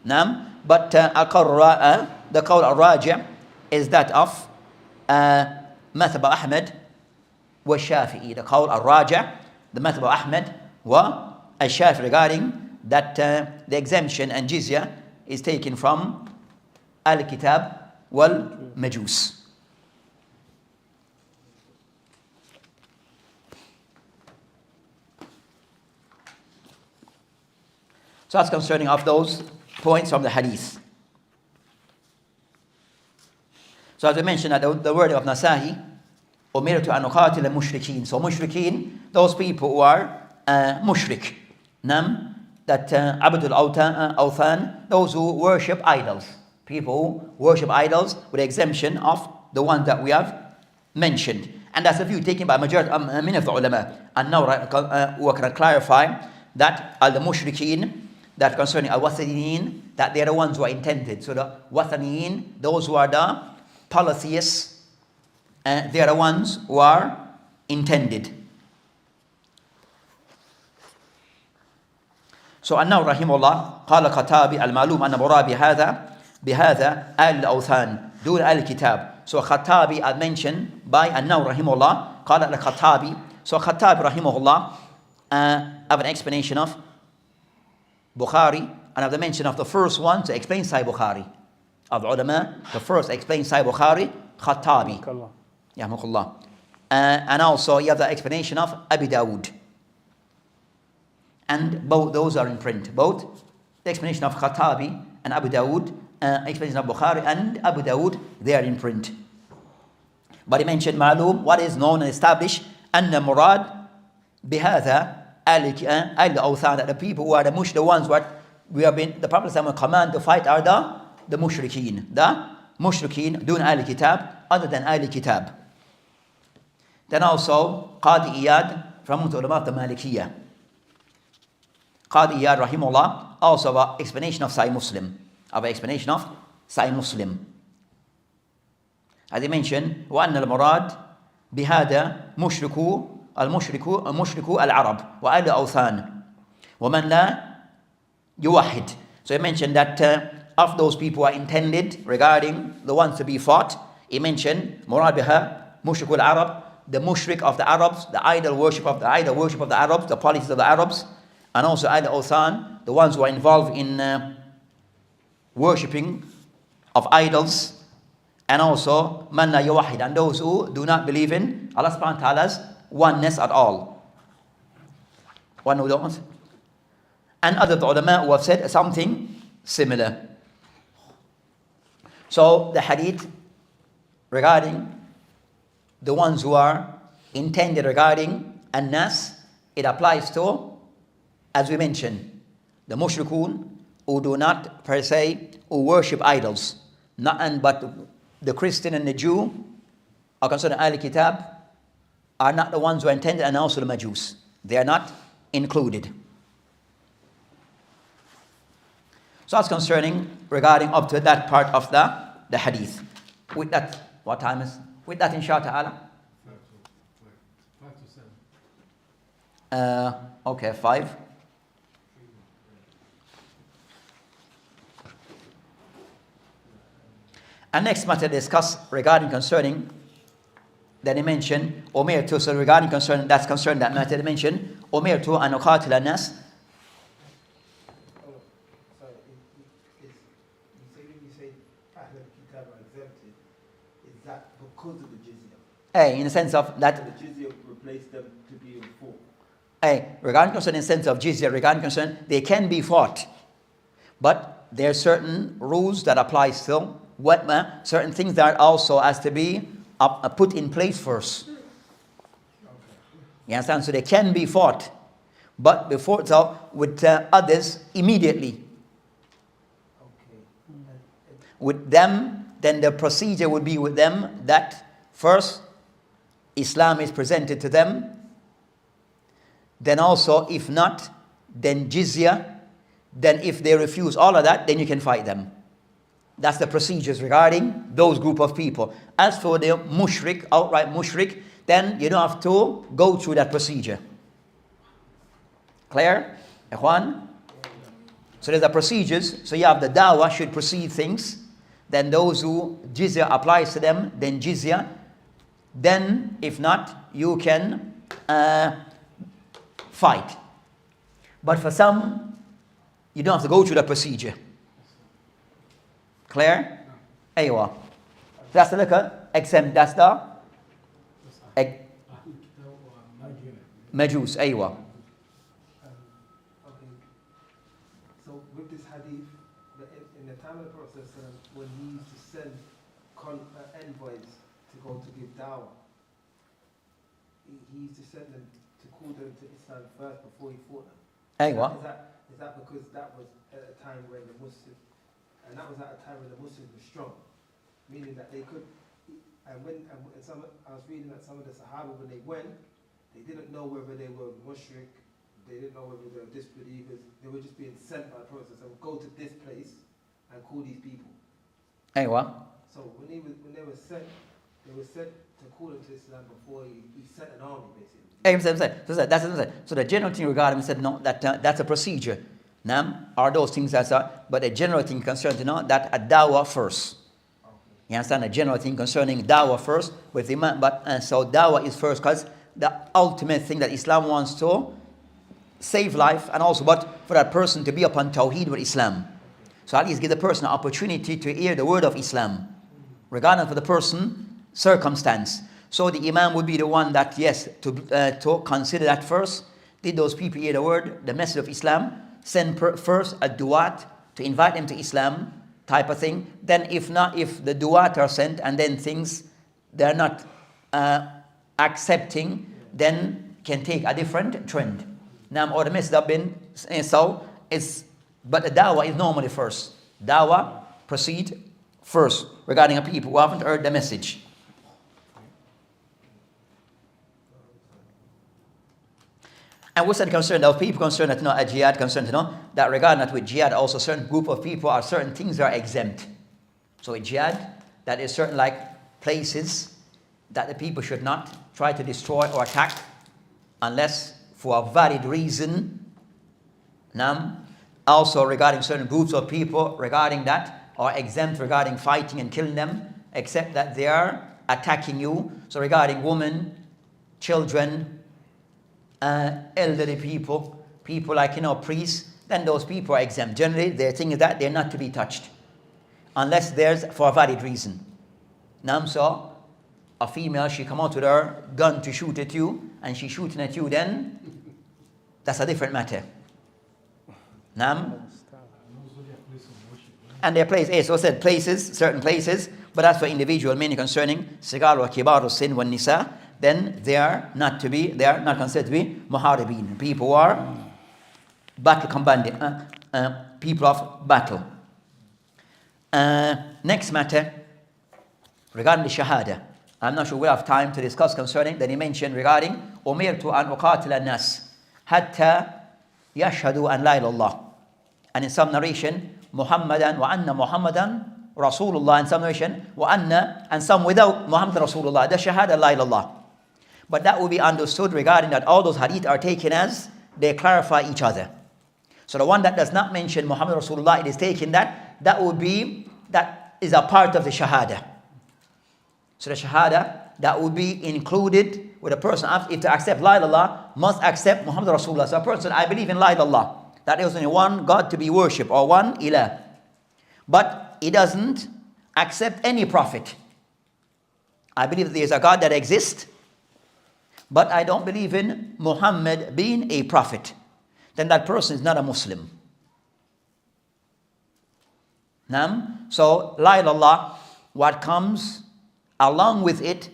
But the qawl al-raji' is that of Madhab Ahmed wa Shafi'i. The qawl al-raji', the Madhab Ahmed wa al-Shafi'i regarding that the exemption and jizya is taken from al-kitab wal-majus. So that's concerning of those points from the hadith. So as I mentioned, that the word of Nasahi, umirtu an uqatil al-mushrikeen. So mushrikeen, those people who are mushrik. That abdul awthan, those who worship idols. People who worship idols with the exemption of the ones that we have mentioned. And that's a view taken by majority many of the ulama. And now we can clarify that al-mushrikeen, that concerning al-wathaniyin, that they are the ones who are intended. So the wathaniyin, those who are the polytheists, they are the ones who are intended. So أنه رحمه الله قال خطابي المعلوم أن مراد بهذا آل الأوثان دون آل الكتاب. So Khattabi as mentioned by أنه رحمه الله قال الخطابي. So Khattabi رحمه الله have an explanation of Bukhari and have the mention of the first one to explain Sahih Bukhari. Of the ulama, the first explain Sahih Bukhari, Khattabi. Yahmukullah. And also you have the explanation of Abi Dawood. And both those are in print. Both the explanation of Khattabi and Abu Dawood, explanation of Bukhari and Abu Dawood, they are in print. But he mentioned Ma'lum, what is known and established, أن مراد بهذا al-awthan, that the people who are the ones what we have been, the Prophet will command to fight are the mushrikeen. The mushrikeen, dun al-kitab, other than al-kitab. Then also, Qadi Iyad, from the ulama of the Malikiyah. Qadi Iyad, rahimahullah, also about explanation of Sahih Muslim. Of explanation of Sahih Muslim. As I mentioned, وأن المراد بهذا مشركو العرب وأهل الأوثان ومن لا يوحد. So he mentioned that of those people who are intended regarding the ones to be fought, he mentioned مراد بها مشركو العرب, the mushrik of the Arabs, the idol worship of the Arabs, the policies of the Arabs, and also Ahl al-Awthan, the ones who are involved in worshipping of idols, and also man la yawahid, and those who do not believe in Allah subhanahu wa ta'ala's oneness at all. One who don't. And other ulama who have said something similar. So the hadith regarding the ones who are intended regarding An-Nas, it applies to, as we mentioned, the mushrikun who do not per se, who worship idols. But the Christian and the Jew are considered Ahl Kitab, are not the ones who are intended, and also the Majus. They are not included. So that's concerning regarding up to that part of the hadith. With that, what time is? With that, inshallah ta'ala. 5 to 7. Okay, 5. And next matter discuss regarding concerning that he mentioned Omar too. So regarding concern that's concerned that matter, he mentioned Omar too an uqatil an-nas. Sorry, when you say Ahl al-Kitab are exempted, is that because of the jizya? In the sense of that. The jizya replaced them to be in full. Regarding concern in the sense of jizya, regarding concern, they can be fought, but there are certain rules that apply still. Certain things that also has to be put in place first. You understand? So they can be fought, but before so with others immediately. With them, then the procedure would be with them that first Islam is presented to them. Then also, if not, then jizya. Then if they refuse all of that, then you can fight them. That's the procedures regarding those group of people. As for the mushrik, outright mushrik, then you don't have to go through that procedure. Clear? Ikhwan? So there's the procedures. So you have the dawah should proceed things. Then those who jizya applies to them, then jizya. Then, if not, you can fight. But for some, you don't have to go through the procedure. Clear? Aywa. That's the liquor, exempt. That's the Majus. Aywa. Okay. So with this hadith, in the time of the Prophet when he used to send envoys to go to give dawah, he used to send them to call them to Islam first before he fought them. Aywa. Is that because that was at a time when the Muslims, and that was at a time when the Muslims were strong, meaning that they could, I was reading that some of the Sahaba, when they went, they didn't know whether they were mushrik, they didn't know whether they were disbelievers, they were just being sent by the Prophet, so go to this place and call these people. Aywa. So when they were sent to call them to Islam before he sent an army, basically. So the general thing regarding said no, that's a procedure. Now, are those things that are, but the general thing concerned to know that a dawah first. Okay. You understand the general thing concerning dawah first with the man, so dawah is first because the ultimate thing that Islam wants to save life, and also but for that person to be upon tawheed with Islam. So at least give the person an opportunity to hear the word of Islam, regardless of the person circumstance. So the Imam would be the one that to consider that first. Did those people hear the word, the message of Islam? Send first a duat to invite them to Islam, type of thing. Then if not, if the duat are sent and then things they're not accepting, then can take a different trend. Now, or the message have been but the dawah is normally first. Dawah proceed first regarding a people who haven't heard the message. And what's that concerned? There are people concerned that a jihad concerned, that regarding that with jihad, also certain group of people are certain things that are exempt. So with jihad, that is certain like places that the people should not try to destroy or attack unless for a valid reason. Also regarding certain groups of people regarding that are exempt regarding fighting and killing them, except that they are attacking you. So regarding women, children, elderly people, people like priests, then those people are exempt. Generally, their thing is that they're not to be touched unless there's for a valid reason. So a female, she come out with her gun to shoot at you, and she's shooting at you, then that's a different matter. And their place, so I said places, certain places, but as for individual, mainly concerning sigar wa kibar sin wa nisa, then they are not considered to be muharibin, people who are battle combatant, people of battle. Next matter, regarding the shahada. I'm not sure we have time to discuss concerning that he mentioned regarding umirtu an uqatil an-nas hatta yashhadu an la ilaha illallah. And in some narration, Muhammadan wa anna Muhammadan Rasulullah. In some narration, wa anna, and some without Muhammad Rasulullah. The shahada la ilaha illallah. But that will be understood regarding that all those hadith are taken as they clarify each other. So the one that does not mention Muhammad Rasulullah, it is taken that is a part of the shahada. So the shahada, that would be included with a person, if to accept la ilaha, must accept Muhammad Rasulullah. So a person, I believe in la ilaha, that there is only one God to be worshipped, or one ilah. But he doesn't accept any prophet. I believe there is a God that exists, but I don't believe in Muhammad being a prophet. Then that person is not a Muslim. So la ilaha, what comes along with it,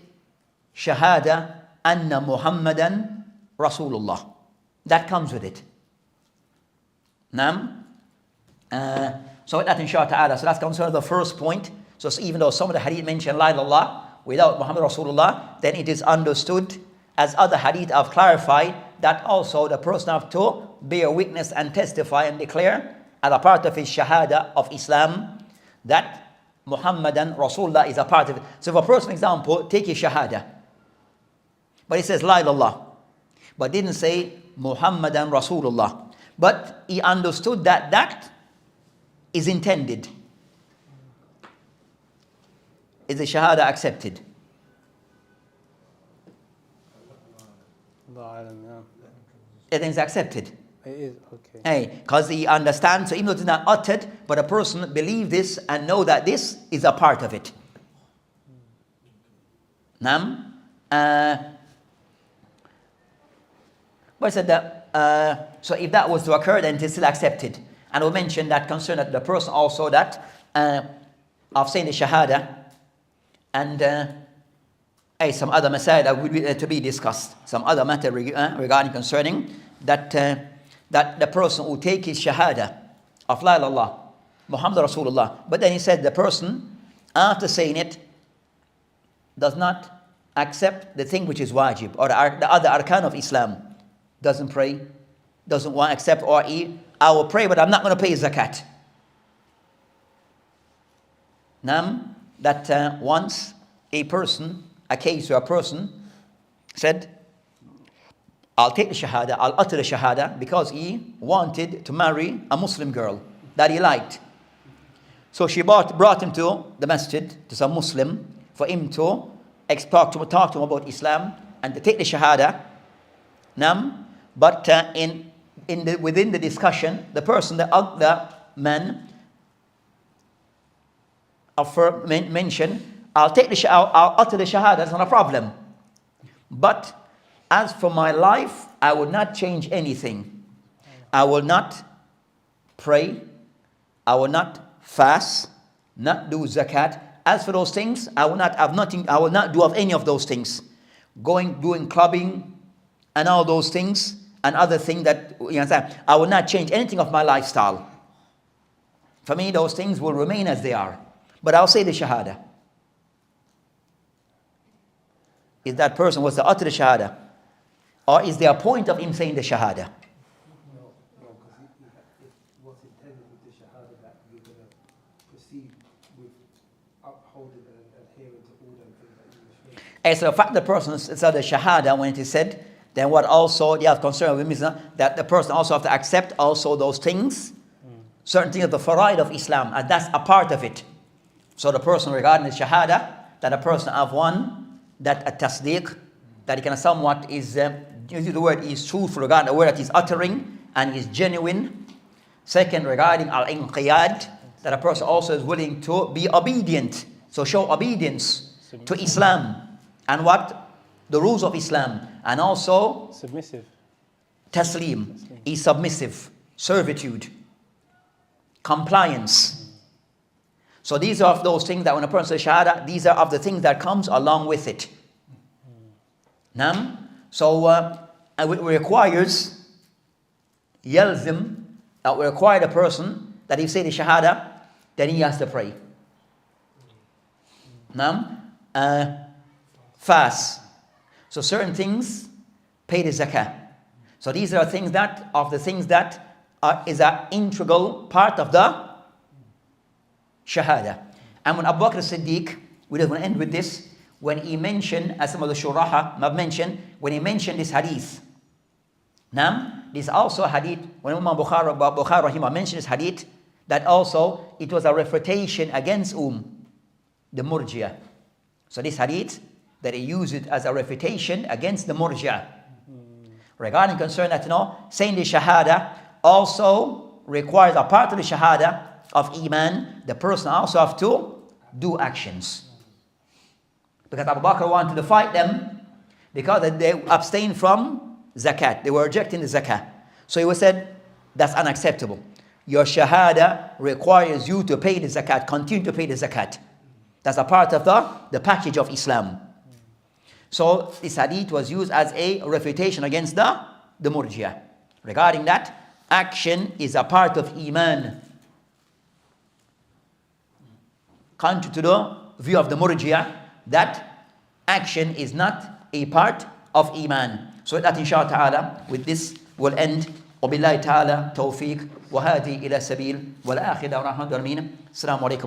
shahada anna Muhammadan Rasulullah. That comes with it. So that inshallah ta'ala, so that's concerning the first point. So even though some of the hadith mention la ilaha without Muhammad Rasulullah, then it is understood, as other hadith have clarified, that also the person have to bear witness and testify and declare as a part of his shahada of Islam that Muhammadan Rasulullah is a part of it. So if a person, for example, take his shahada, but he says la ilaha, but didn't say Muhammadan Rasulullah, but he understood that that is intended, is the shahada accepted? It is accepted. It is, okay. Hey, because he understands, so even though it's not uttered, but a person believe this and know that this is a part of it. But I said that, so if that was to occur, then it is still accepted. And we mentioned that concern that the person also that of saying the shahada and some other matter that would be to be discussed. Some other matter regarding concerning that that the person who take his shahada of la ilaha illallah Muhammad Rasulullah, but then he said the person after saying it does not accept the thing which is wajib or the other arkan of Islam, doesn't pray, doesn't want to accept, or I will pray but I'm not going to pay zakat. That once a case where a person said, I'll take the shahada, I'll utter the shahada, because he wanted to marry a Muslim girl that he liked. So she brought him to the masjid, to some Muslim, for him to talk to him about Islam and to take the shahada. But within the discussion, the person, the man, mentioned, I'll utter the shahada, that's not a problem. But as for my life, I will not change anything. I will not pray. I will not fast, not do zakat. As for those things, I will not have nothing. I will not do of any of those things. Doing clubbing and all those things and other things that, I will not change anything of my lifestyle. For me, those things will remain as they are. But I'll say the shahada. If that person was to utter the shahada, Or is there a point of him saying the Shahada? No, because it what's intended with the Shahada that you're going to proceed with upholding and adhering to all them things that you were saying. As a fact, the person said the Shahada when it is said, then what also you have concern with is that the person also have to accept also those things, certain things of the faraid of Islam, and that's a part of it. So the person regarding the Shahada, that a person have one, that a tasdeeq, that he can somewhat is, usually the word is truthful regarding the word that he's uttering and is genuine. Second, regarding al-inqiyad, that a person also is willing to be obedient, so show obedience to Islam and what? The rules of Islam, and also Submissive. taslim, is submissive, servitude, compliance. So these are of those things that when a person says Shahada, these are of the things that comes along with it. Nam? So it requires yalzim, that will require the person that if you say the Shahada, then he has to pray. Nam? Fast. So certain things pay the zakah. So these are things that is an integral part of the Shahada. And when Abu Bakr as-Siddiq, we just want to end with this, when he mentioned, as some of the Shuraha have mentioned, when he mentioned this hadith. Now, this also a hadith, when Imam Bukhari Rahimah mentioned this hadith, that also it was a refutation against the Murji'ah. So this hadith, that he used it as a refutation against the Murji'ah. Regarding concern that, saying the Shahada also requires a part of the Shahada of Iman, the person also have to do actions. Because Abu Bakr wanted to fight them because they abstained from zakat. They were rejecting the zakah. So he was said, that's unacceptable. Your Shahada requires you to pay the zakat, continue to pay the zakat. That's a part of the package of Islam. So this hadith was used as a refutation against the Murji'ah. Regarding that, action is a part of Iman. Contrary to the view of the Murji'ah, that action is not a part of Iman. So that inshallah ta'ala, with this we'll end. وبالله تعالى توفيق وهذه إلى سبيل والآخر دعوانا الحمد لله. السلام عليكم.